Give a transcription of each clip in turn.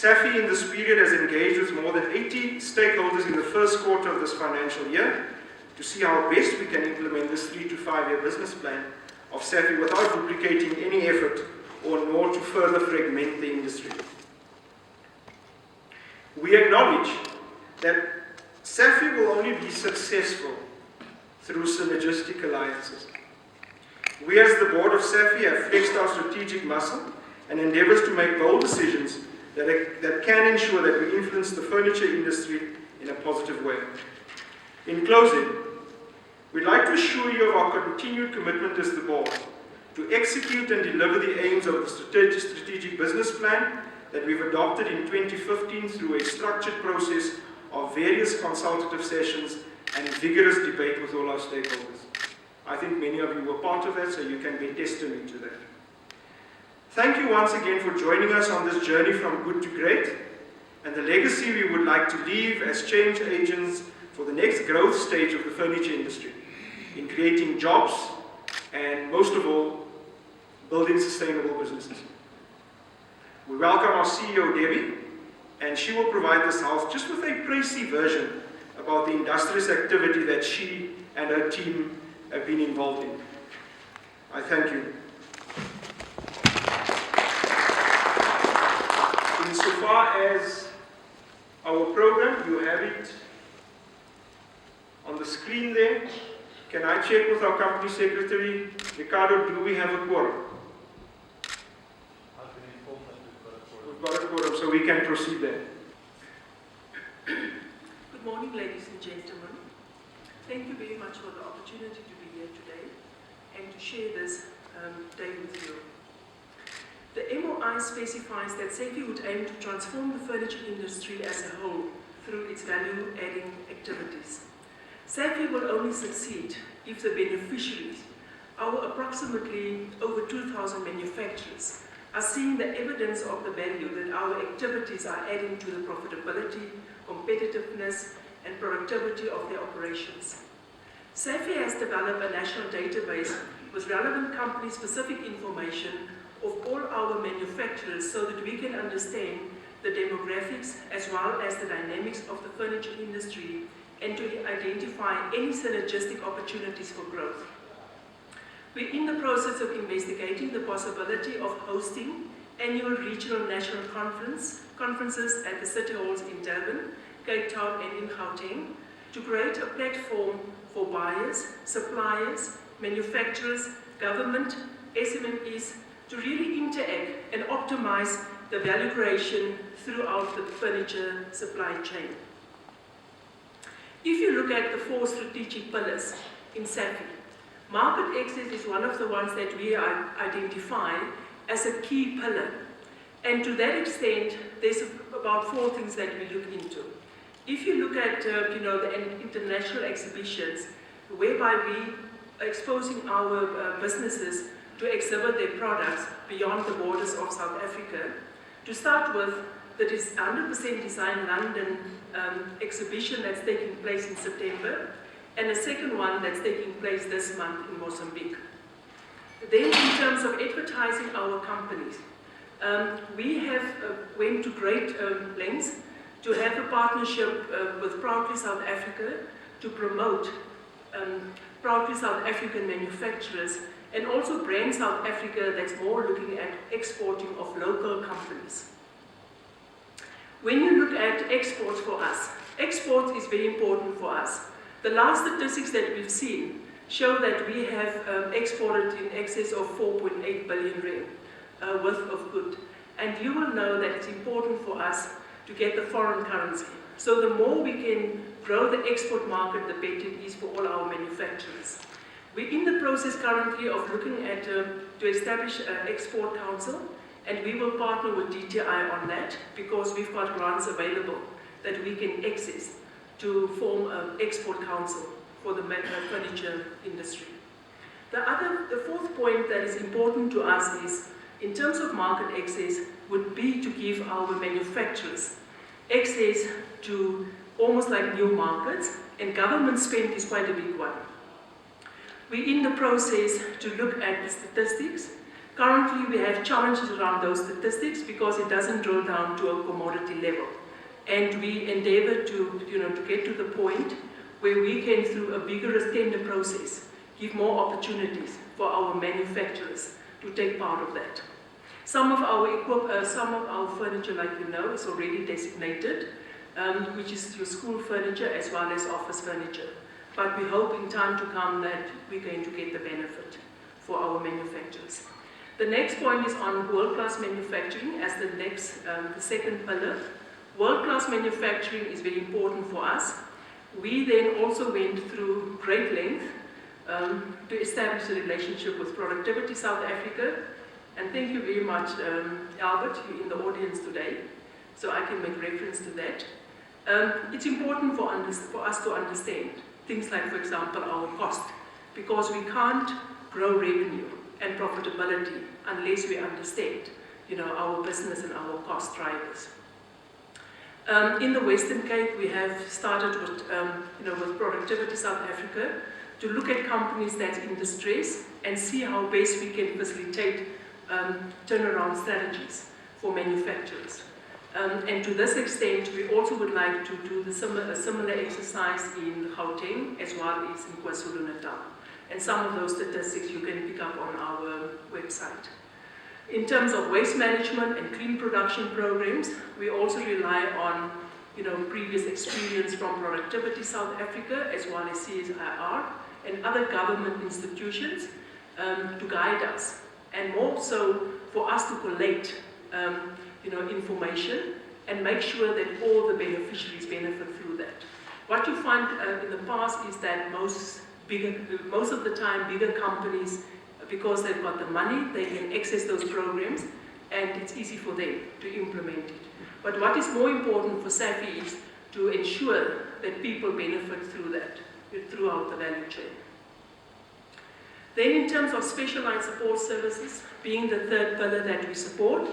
Safi in this period has engaged with more than 80 stakeholders in the first quarter of this financial year to see how best we can implement this 3 to 5 year business plan of Safi without duplicating any effort or nor to further fragment the industry. We acknowledge that Safi will only be successful through synergistic alliances. We as the board of Safi have flexed our strategic muscle and endeavors to make bold decisions that can ensure that we influence the furniture industry in a positive way. In closing, we'd like to assure you of our continued commitment as the board to execute and deliver the aims of the strategic business plan that we've adopted in 2015 through a structured process of various consultative sessions and vigorous debate with all our stakeholders. I think many of you were part of that, so you can be testimony to that. Thank you once again for joining us on this journey from good to great, and the legacy we would like to leave as change agents for the next growth stage of the furniture industry, in creating jobs and, most of all, building sustainable businesses. We welcome our CEO, Debbie, and she will provide this house just with a précis version about the industrious activity that she and her team have been involved in. I thank you. Insofar as our program, you have it on the screen there. Can I check with our company secretary? Ricardo, do we have a quorum? We've got a quorum, so we can proceed then. Good morning, ladies and gentlemen. Thank you very much for the opportunity to be here today and to share this day with you. The MOI specifies that Safi would aim to transform the furniture industry as a whole through its value-adding activities. Safi will only succeed if the beneficiaries, our approximately over 2,000 manufacturers, are seeing the evidence of the value that our activities are adding to the profitability, competitiveness, and productivity of their operations. Safi has developed a national database with relevant company-specific information of all our manufacturers so that we can understand the demographics as well as the dynamics of the furniture industry and to identify any synergistic opportunities for growth. We're in the process of investigating the possibility of hosting annual regional national conferences at the city halls in Durban, Cape Town and in Gauteng to create a platform for buyers, suppliers, manufacturers, government, SMEs to really interact and optimize the value creation throughout the furniture supply chain. If you look at the 4 strategic pillars in Safi, market access is one of the ones that we identify as a key pillar. And to that extent, there's about 4 things that we look into. If you look at the international exhibitions, whereby we are exposing our businesses to exhibit their products beyond the borders of South Africa, to start with, that is 100% Design London exhibition that's taking place in September, and a second one that's taking place this month in Mozambique. Then in terms of advertising our companies, we have went to great lengths to have a partnership with Proudly South Africa to promote Proudly South African manufacturers and also Brand South Africa that's more looking at exporting of local companies. When you look at exports for us, exports is very important for us. The last statistics that we've seen show that we have exported in excess of 4.8 billion rand worth of good. And you will know that it's important for us to get the foreign currency. So the more we can grow the export market, the better it is for all our manufacturers. We're in the process currently of looking at to establish an export council, and we will partner with DTI on that because we've got grants available that we can access to form an export council for the furniture industry. The fourth point that is important to us is, in terms of market access, would be to give our manufacturers access to almost like new markets, and government spend is quite a big one. We're in the process to look at the statistics Currently, we have challenges around those statistics because it doesn't drill down to a commodity level. And we endeavor to get to the point where we can, through a vigorous tender process, give more opportunities for our manufacturers to take part of that. Some of our furniture, like you know, is already designated, which is your school furniture as well as office furniture. But we hope in time to come that we're going to get the benefit for our manufacturers. The next point is on world-class manufacturing as the second pillar. World-class manufacturing is very important for us. We then also went through great length to establish a relationship with Productivity South Africa. And thank you very much, Albert, you're in the audience today, so I can make reference to that. It's important for us to understand things like, for example, our cost, because we can't grow revenue and profitability unless we understand, our business and our cost drivers. In the Western Cape, we have started with Productivity South Africa to look at companies that's in distress and see how best we can facilitate turnaround strategies for manufacturers. And to this extent, we also would like to do a similar exercise in Gauteng as well as in KwaZulu-Natal. And some of those statistics you can pick up on our website. In terms of waste management and clean production programs, we also rely on previous experience from Productivity South Africa as well as CSIR and other government institutions to guide us, and more so for us to collate information and make sure that all the beneficiaries benefit through that. What you find in the past is that most of the time bigger companies, because they've got the money, they can access those programs and it's easy for them to implement it. But what is more important for Safi is to ensure that people benefit through that, throughout the value chain. Then in terms of specialized support services, being the third pillar that we support,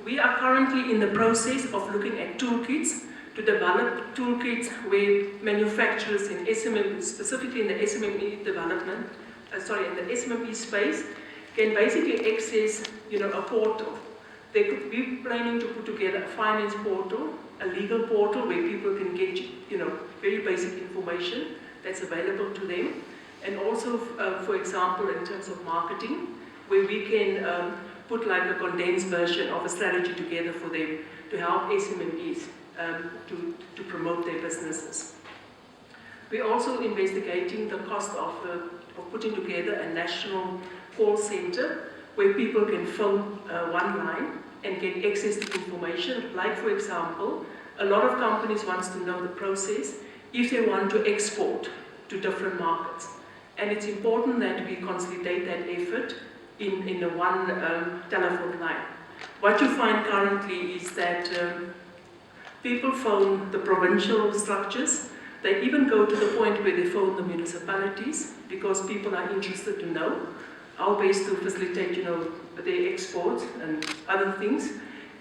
we are currently in the process of looking at toolkits to develop toolkits where manufacturers in SME, specifically in the SME development, in the SME space, can basically access, a portal. They could be planning to put together a finance portal, a legal portal where people can get, very basic information that's available to them. And also, for example, in terms of marketing, where we can put like a condensed version of a strategy together for them to help SMEs to promote their businesses. We're also investigating the cost of putting together a national call center where people can phone one line and get access to information. Like, for example, a lot of companies want to know the process if they want to export to different markets. And it's important that we consolidate that effort in a one telephone line. What you find currently is that people phone the provincial structures. They even go to the point where they phone the municipalities because people are interested to know how best to facilitate, their exports and other things.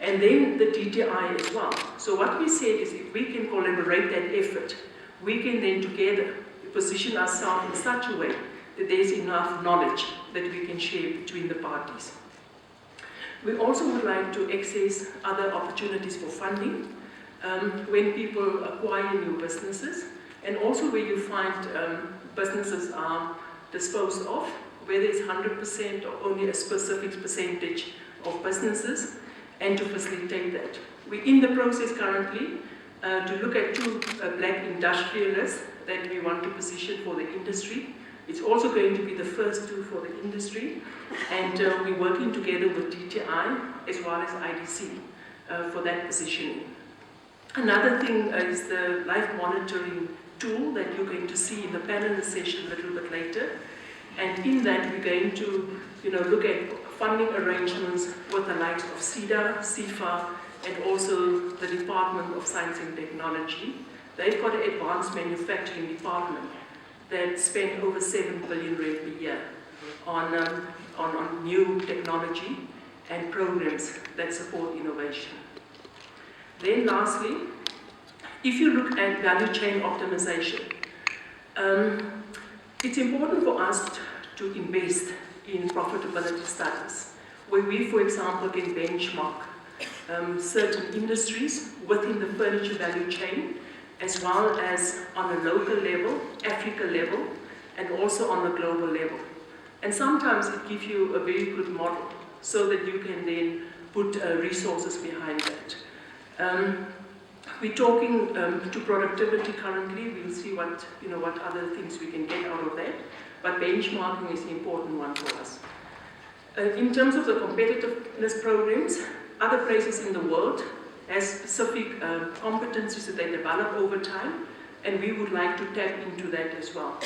And then the DTI as well. So what we said is if we can collaborate that effort, we can then together position ourselves in such a way that there's enough knowledge that we can share between the parties. We also would like to access other opportunities for funding when people acquire new businesses, and also where you find businesses are disposed of, whether it's 100% or only a specific percentage of businesses, and to facilitate that. We're in the process currently to look at 2 black industrialists that we want to position for the industry. It's also going to be the first 2 for the industry, and we're working together with DTI as well as IDC for that positioning. Another thing is the life monitoring tool that you're going to see in the panel session a little bit later. And in that, we're going to look at funding arrangements with the likes of SIDA, CIFA, and also the Department of Science and Technology. They've got an advanced manufacturing department that spend over 7 billion rand a year on new technology and programs that support innovation. Then lastly, if you look at value chain optimization, it's important for us to invest in profitability studies, where we, for example, can benchmark certain industries within the furniture value chain, as well as on a local level, Africa level, and also on the global level. And sometimes it gives you a very good model so that you can then put resources behind that. We're talking to productivity currently. We'll see what other things we can get out of that. But benchmarking is the important one for us. In terms of the competitiveness programs, other places in the world have specific competencies that they develop over time, and we would like to tap into that as well.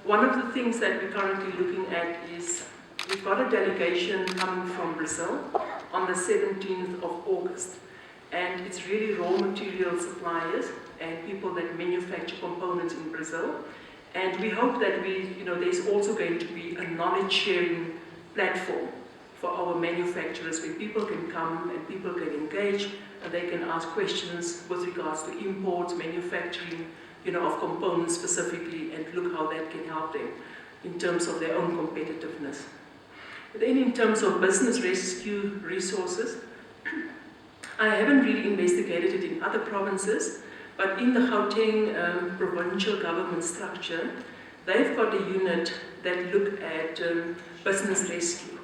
One of the things that we're currently looking at is we've got a delegation coming from Brazil on the 17th of August. And it's really raw material suppliers and people that manufacture components in Brazil. And we hope that there's also going to be a knowledge sharing platform for our manufacturers where people can come and people can engage and they can ask questions with regards to imports, manufacturing, of components specifically, and look how that can help them in terms of their own competitiveness. Then in terms of business rescue resources, I haven't really investigated it in other provinces, but in the Gauteng provincial government structure, they've got a unit that look at business rescue.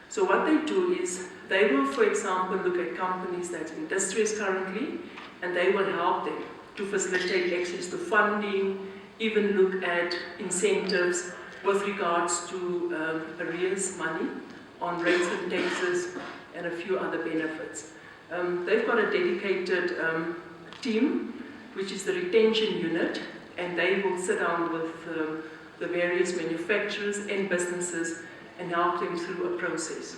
So what they do is, they will, for example, look at companies that's in distress currently, and they will help them to facilitate access to funding, even look at incentives with regards to arrears money on rates and taxes and a few other benefits. They've got a dedicated team, which is the retention unit, and they will sit down with the various manufacturers and businesses and help them through a process.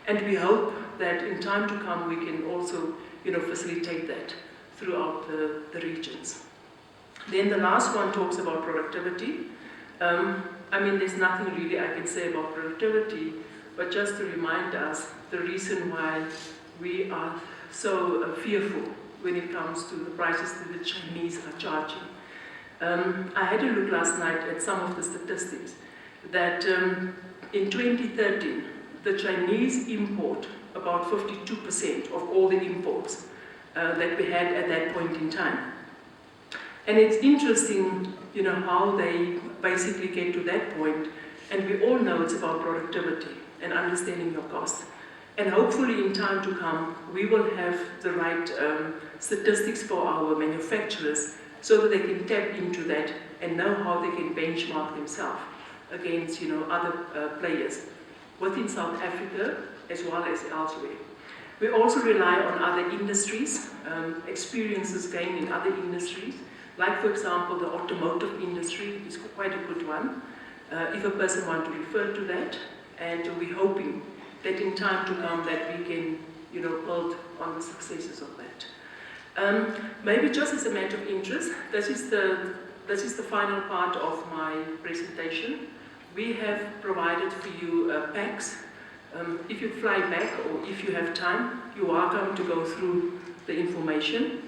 And we hope that in time to come we can also facilitate that throughout the regions. Then the last one talks about productivity. There's nothing really I can say about productivity, but just to remind us the reason why we are so fearful when it comes to the prices that the Chinese are charging. I had a look last night at some of the statistics that in 2013, the Chinese import about 52% of all the imports that we had at that point in time. And it's interesting, how they basically get to that point, and we all know it's about productivity and understanding your cost. And hopefully in time to come, we will have the right statistics for our manufacturers so that they can tap into that and know how they can benchmark themselves against other players within South Africa as well as elsewhere. We also rely on other industries, experiences gained in other industries, like for example the automotive industry is quite a good one, if a person wants to refer to that, and we're hoping that in time to come that we can build on the successes of that. Maybe just as a matter of interest, this is the final part of my presentation. We have provided for you packs. If you fly back or if you have time, you're welcome to go through the information.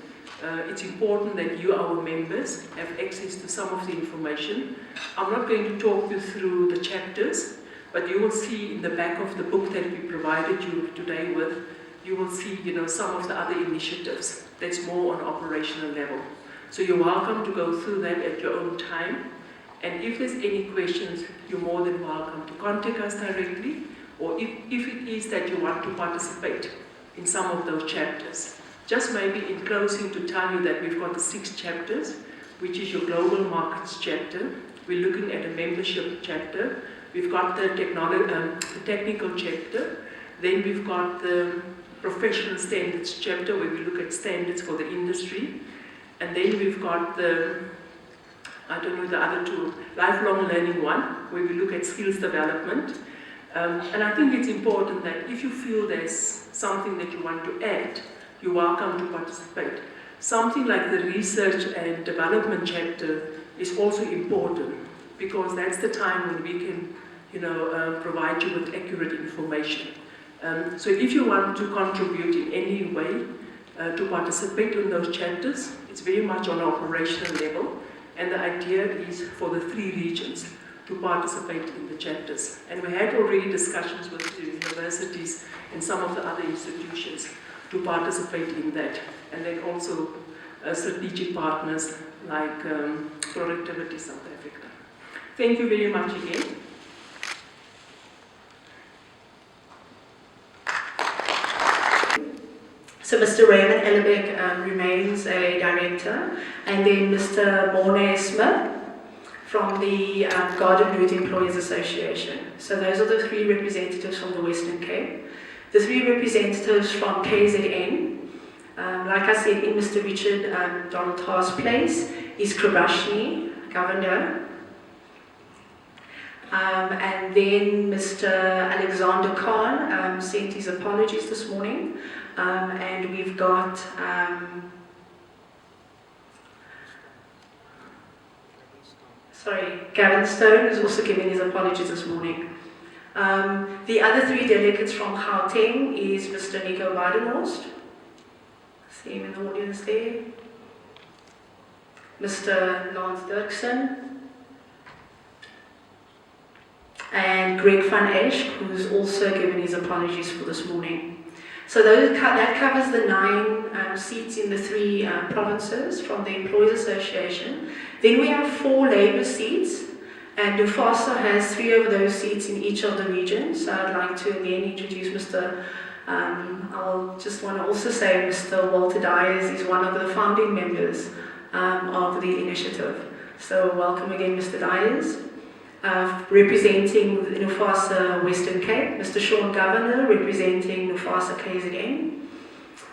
It's important that you, our members, have access to some of the information. I'm not going to talk you through the chapters, but you will see in the back of the book that we provided you today with, you will see some of the other initiatives that's more on operational level. So you're welcome to go through that at your own time. And if there's any questions, you're more than welcome to contact us directly, or if it is that you want to participate in some of those chapters. Just maybe in closing to tell you that we've got the 6 chapters, which is your global markets chapter. We're looking at a membership chapter. We've got the technical chapter. Then we've got the professional standards chapter, where we look at standards for the industry. And then we've got the other 2, lifelong learning one, where we look at skills development. And I think it's important that if you feel there's something that you want to add, you're welcome to participate. Something like the research and development chapter is also important, because that's the time when we can provide you with accurate information. So if you want to contribute in any way to participate in those chapters, it's very much on an operational level. And the idea is for the 3 regions to participate in the chapters. And we had already discussions with the universities and some of the other institutions to participate in that. And then also strategic partners like Productivity South Africa. Thank you very much again. So Mr. Raymond Ellebeck remains a director, and then Mr. Mornay Smith from the Garden Route Employers Association. So those are the three representatives from the Western Cape. The three representatives from KZN, like I said, in Mr. Richard Donald Haas' place is Krabashni, Governor. And then Mr. Alexander Khan sent his apologies this morning. And we've got Gavin Stone is also giving his apologies this morning. The other three delegates from Gauteng is Mr. Nico Badenhorst. See him in the audience there. Mr. Lance Dirksen. And Greg van Esch, who's also given his apologies for this morning. So that covers the 9 seats in the 3 provinces from the Employers Association. Then we have 4 labour seats, and Mufasa has 3 of those seats in each of the regions. So I'd like to again introduce Mr. I'll just want to also say Mr. Walter Dyers is one of the founding members of the initiative. So welcome again, Mr. Dyers. Representing Mufasa Western Cape, Mr. Sean Governor representing Mufasa KZN,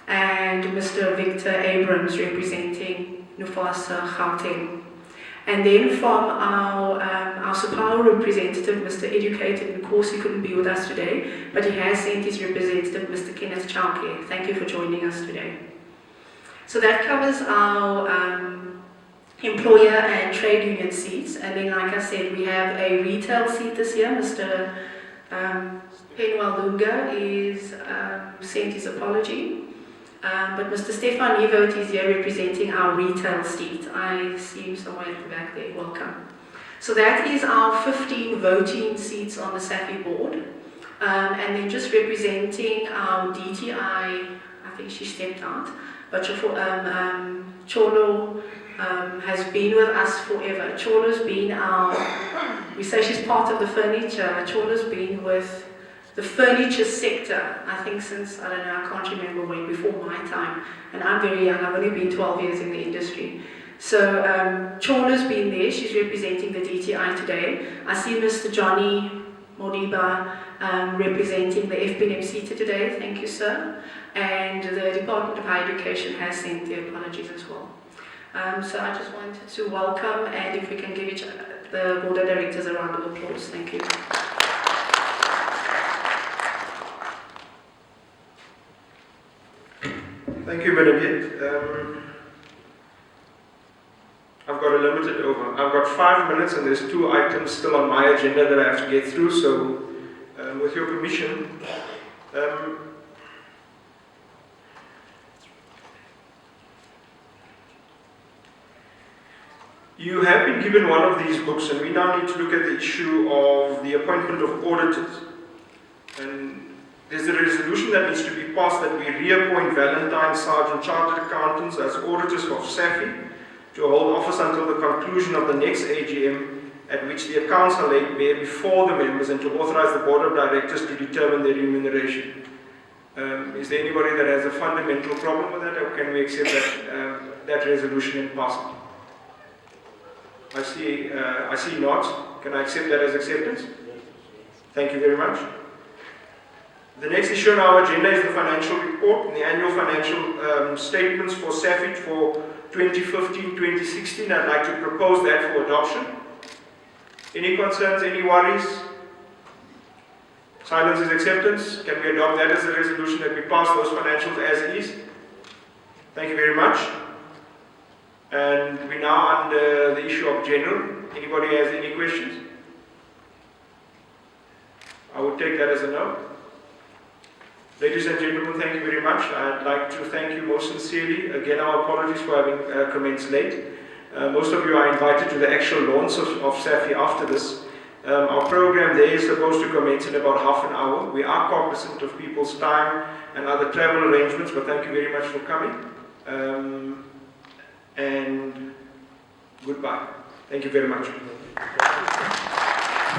and Mr. Victor Abrams representing Mufasa Gauteng. And then from our SAPAO representative, Mr. Educated, and of course he couldn't be with us today, but he has sent his representative, Mr. Kenneth Chauke. Thank you for joining us today. So that covers our employer and trade union seats, and then like I said, we have a retail seat this year. Mr. Penwell Lunga is sent his apology, but Mr. Stefan Nieuwoud is here representing our retail seat. I see him somewhere at the back there. Welcome. So that is our 15 voting seats on the Safi board, and then just representing our DTI, I think she stepped out, but Cholo has been with us forever. Cholo's been we say she's part of the furniture. Cholo's been with the furniture sector, I think since, I don't know, I can't remember when, before my time. And I'm very young, I've only been 12 years in the industry. So Cholo's been there, she's representing the DTI today. I see Mr. Johnny Modiba representing the FPNMC today, thank you sir. And the Department of Higher Education has sent their apologies as well. So I just wanted to welcome, and if we can give the board of directors a round of applause. Thank you. Thank you, Benedict. I've got I've got 5 minutes, and there's 2 items still on my agenda that I have to get through. So, with your permission, you have been given one of these books, and we now need to look at the issue of the appointment of auditors. And there's a resolution that needs to be passed that we reappoint Valentine Sargent Chartered Accountants as auditors of Safi to hold office until the conclusion of the next AGM, at which the accounts are laid bare before the members, and to authorize the board of directors to determine their remuneration. Is there anybody that has a fundamental problem with that, or can we accept that resolution and pass it? I see not. Can I accept that as acceptance? Thank you very much. The next issue on our agenda is the financial report and the annual financial statements for Safi for 2015-2016. I'd like to propose that for adoption. Any concerns, any worries? Silence is acceptance. Can we adopt that as a resolution that we pass those financials as is? Thank you very much. And we're now under the issue of general. Anybody has any questions? I would take that as a no. Ladies and gentlemen, thank you very much. I'd like to thank you most sincerely. Again, our apologies for having commenced late. Most of you are invited to the actual launch of Safi after this. Our program there is supposed to commence in about half an hour. We are cognizant of people's time and other travel arrangements, but thank you very much for coming. And goodbye. Thank you very much.